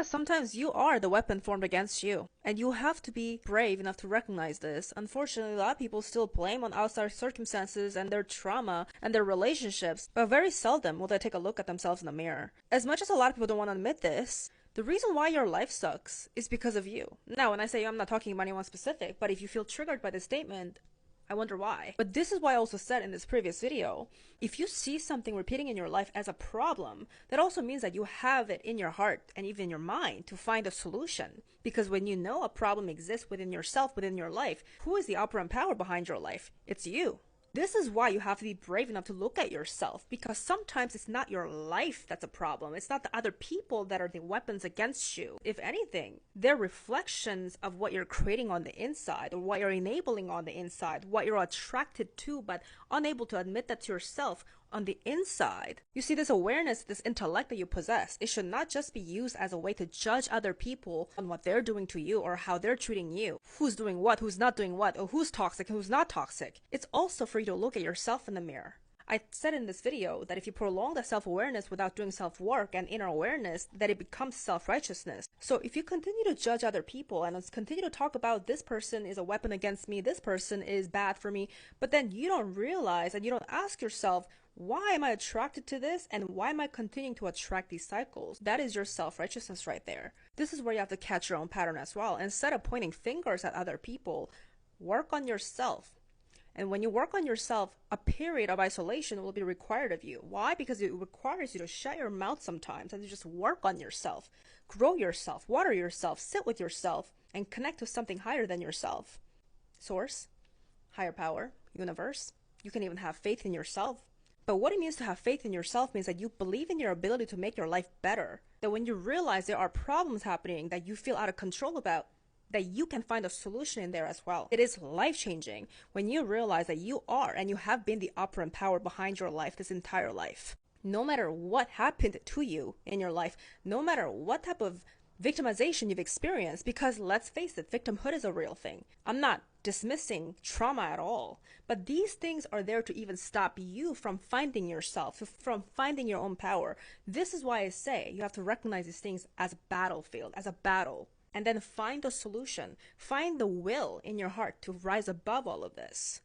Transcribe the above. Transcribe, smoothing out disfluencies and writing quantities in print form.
Sometimes you are the weapon formed against you, and you have to be brave enough to recognize this. Unfortunately, a lot of people still blame on outside circumstances and their trauma and their relationships, but very seldom will they take a look at themselves in the mirror. As much as a lot of people don't want to admit this, the reason why your life sucks is because of you. Now, when I say you, I'm not talking about anyone specific, but if you feel triggered by this statement, I wonder why. But this is why I also said in this previous video, if you see something repeating in your life as a problem, that also means that you have it in your heart and even in your mind to find a solution. Because when you know a problem exists within yourself, within your life, who is the operant power behind your life? It's you. This is why you have to be brave enough to look at yourself, because sometimes it's not your life that's a problem. It's not the other people that are the weapons against you. If anything, they're reflections of what you're creating on the inside, or what you're enabling on the inside, what you're attracted to but unable to admit that to yourself on the inside. You see, this awareness, this intellect that you possess, it should not just be used as a way to judge other people on what they're doing to you or how they're treating you, who's doing what, who's not doing what, or who's toxic and who's not toxic. It's also for you to look at yourself in the mirror. I said in this video that if you prolong the self-awareness without doing self-work and inner awareness, that it becomes self-righteousness. So if you continue to judge other people and continue to talk about this person is a weapon against me, this person is bad for me, but then you don't realize and you don't ask yourself, why am I attracted to this and why am I continuing to attract these cycles? That is your self-righteousness right there. This is where you have to catch your own pattern as well. Instead of pointing fingers at other people, work on yourself. And when you work on yourself, a period of isolation will be required of you. Why? Because it requires you to shut your mouth sometimes and to just work on yourself, grow yourself, water yourself, sit with yourself, and connect to something higher than yourself. Source, higher power, universe. You can even have faith in yourself. But what it means to have faith in yourself means that you believe in your ability to make your life better. That when you realize there are problems happening that you feel out of control about, that you can find a solution in there as well. It is life-changing when you realize that you are and you have been the operant power behind your life this entire life. No matter what happened to you in your life, no matter what type of victimization you've experienced, because let's face it, victimhood is a real thing. I'm not dismissing trauma at all, but these things are there to even stop you from finding yourself, from finding your own power. This is why I say you have to recognize these things as a battlefield, as a battle, and then find a solution. Find the will in your heart to rise above all of this.